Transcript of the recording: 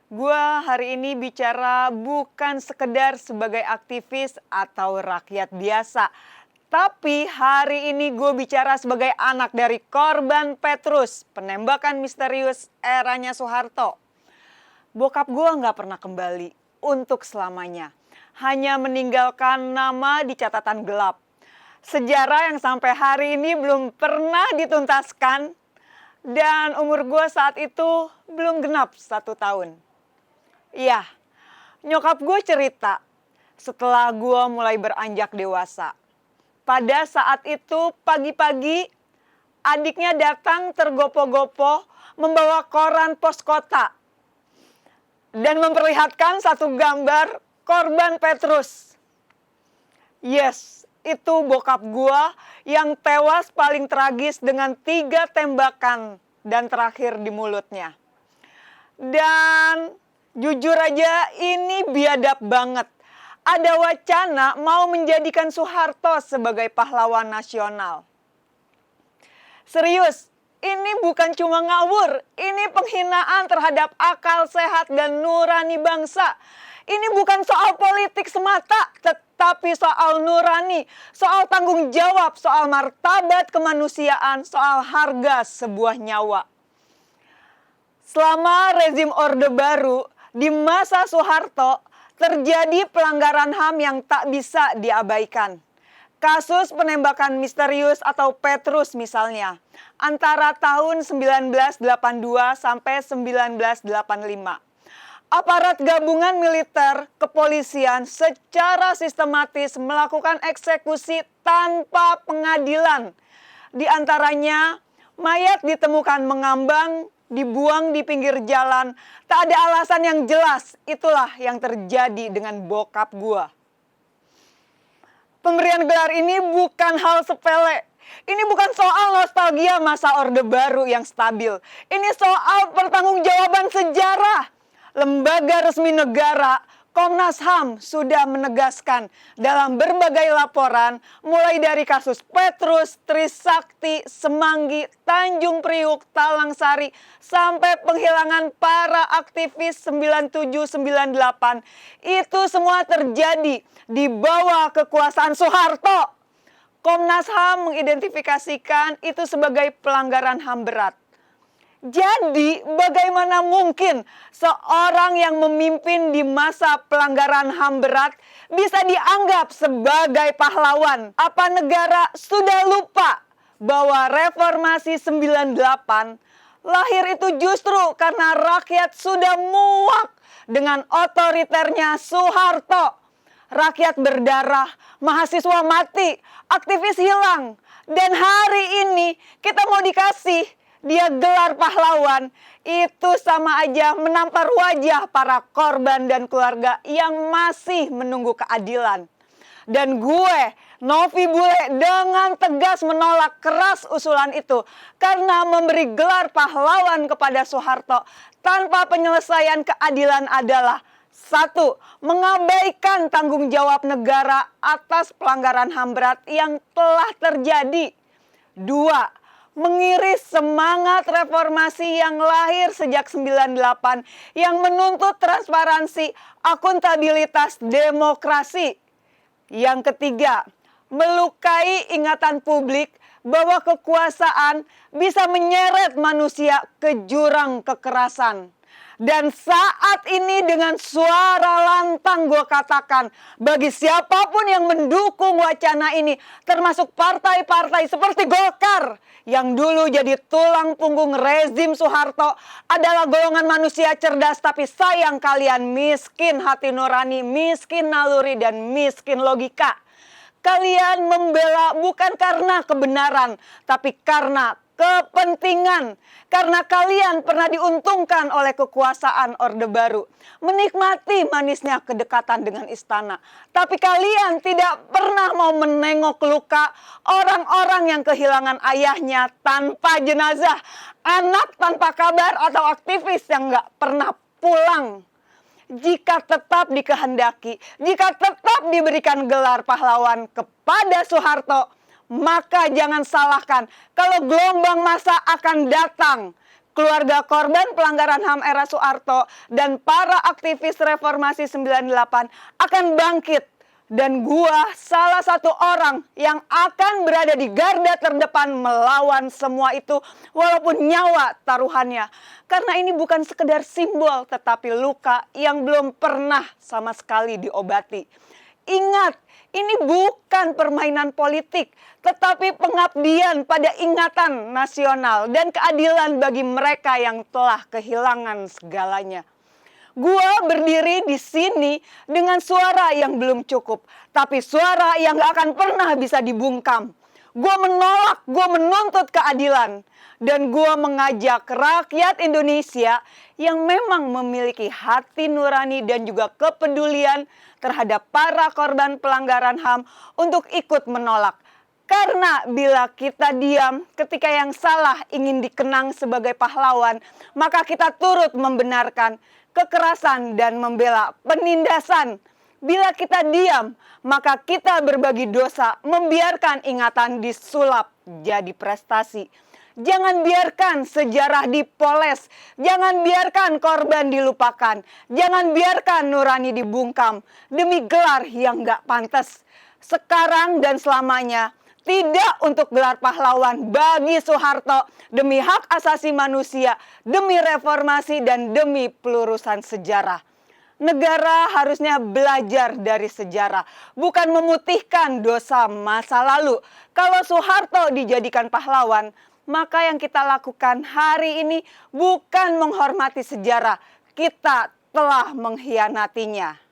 Gua hari ini bicara bukan sekedar sebagai aktivis atau rakyat biasa. Tapi hari ini gue bicara sebagai anak dari korban Petrus, penembakan misterius eranya Soeharto. Bokap gue nggak pernah kembali untuk selamanya. Hanya meninggalkan nama di catatan gelap. Sejarah yang sampai hari ini belum pernah dituntaskan. Dan umur gue saat itu belum genap 1 tahun. Iya, nyokap gue cerita setelah gue mulai beranjak dewasa. Pada saat itu pagi-pagi adiknya datang tergopoh-gopoh membawa koran pos kota. Dan memperlihatkan satu gambar korban Petrus. Yes, itu bokap gue yang tewas paling tragis dengan 3 tembakan dan terakhir di mulutnya. Dan jujur aja ini biadab banget. Ada wacana mau menjadikan Soeharto sebagai pahlawan nasional. Serius, ini bukan cuma ngawur, ini penghinaan terhadap akal sehat dan nurani bangsa. Ini bukan soal politik semata, tetapi soal nurani, soal tanggung jawab, soal martabat kemanusiaan, soal harga sebuah nyawa. Selama rezim Orde Baru, di masa Soeharto, terjadi pelanggaran HAM yang tak bisa diabaikan. Kasus penembakan misterius atau Petrus misalnya, antara tahun 1982 sampai 1985. Aparat gabungan militer, kepolisian secara sistematis melakukan eksekusi tanpa pengadilan. Di antaranya, mayat ditemukan mengambang, dibuang di pinggir jalan, tak ada alasan yang jelas. Itulah yang terjadi dengan bokap gua. Pemberian gelar ini bukan hal sepele. Ini bukan soal nostalgia masa Orde Baru yang stabil. Ini soal pertanggungjawaban sejarah. Lembaga resmi negara, Komnas HAM sudah menegaskan dalam berbagai laporan, mulai dari kasus Petrus, Trisakti, Semanggi, Tanjung Priuk, Talang Sari, sampai penghilangan para aktivis 9798. Itu semua terjadi di bawah kekuasaan Soeharto. Komnas HAM mengidentifikasikan itu sebagai pelanggaran HAM berat. Jadi bagaimana mungkin seorang yang memimpin di masa pelanggaran HAM berat bisa dianggap sebagai pahlawan? Apa negara sudah lupa bahwa reformasi 98 lahir itu justru karena rakyat sudah muak dengan otoriternya Soeharto. Rakyat berdarah, mahasiswa mati, aktivis hilang. Dan hari ini kita mau dikasih dia gelar pahlawan, itu sama aja menampar wajah para korban dan keluarga yang masih menunggu keadilan. Dan gue, Novi Bule, dengan tegas menolak keras usulan itu. Karena memberi gelar pahlawan kepada Soeharto tanpa penyelesaian keadilan adalah: 1. Mengabaikan tanggung jawab negara atas pelanggaran HAM berat yang telah terjadi. 2. Mengiris semangat reformasi yang lahir sejak 98 yang menuntut transparansi, akuntabilitas, demokrasi. Yang ketiga, melukai ingatan publik bahwa kekuasaan bisa menyeret manusia ke jurang kekerasan. Dan saat ini dengan suara lantang gue katakan, bagi siapapun yang mendukung wacana ini, termasuk partai-partai seperti Golkar, yang dulu jadi tulang punggung rezim Soeharto, adalah golongan manusia cerdas, tapi sayang kalian miskin hati nurani, miskin naluri, dan miskin logika. Kalian membela bukan karena kebenaran, tapi karena kepentingan. Karena kalian pernah diuntungkan oleh kekuasaan Orde Baru, menikmati manisnya kedekatan dengan istana. Tapi kalian tidak pernah mau menengok luka orang-orang yang kehilangan ayahnya tanpa jenazah, anak tanpa kabar, atau aktivis yang gak pernah pulang. Jika tetap dikehendaki, jika tetap diberikan gelar pahlawan kepada Soeharto, maka jangan salahkan kalau gelombang massa akan datang. keluarga korban pelanggaran HAM era Soeharto, dan para aktivis reformasi 98 akan bangkit. Dan gua salah satu orang yang akan berada di garda terdepan melawan semua itu walaupun nyawa taruhannya. Karena ini bukan sekedar simbol tetapi luka yang belum pernah sama sekali diobati. Ingat, ini bukan permainan politik, tetapi pengabdian pada ingatan nasional dan keadilan bagi mereka yang telah kehilangan segalanya. Gua berdiri di sini dengan suara yang belum cukup, tapi suara yang gak akan pernah bisa dibungkam. Gua menolak, gua menuntut keadilan. Dan gua mengajak rakyat Indonesia yang memang memiliki hati nurani dan juga kepedulian terhadap para korban pelanggaran HAM untuk ikut menolak. Karena bila kita diam ketika yang salah ingin dikenang sebagai pahlawan, maka kita turut membenarkan kekerasan dan membela penindasan. Bila kita diam, maka kita berbagi dosa, membiarkan ingatan disulap jadi prestasi. Jangan biarkan sejarah dipoles, jangan biarkan korban dilupakan, jangan biarkan nurani dibungkam demi gelar yang gak pantas. Sekarang dan selamanya, tidak untuk gelar pahlawan bagi Soeharto demi hak asasi manusia, demi reformasi dan demi pelurusan sejarah. Negara harusnya belajar dari sejarah, bukan memutihkan dosa masa lalu. Kalau Soeharto dijadikan pahlawan, maka yang kita lakukan hari ini bukan menghormati sejarah, kita telah mengkhianatinya.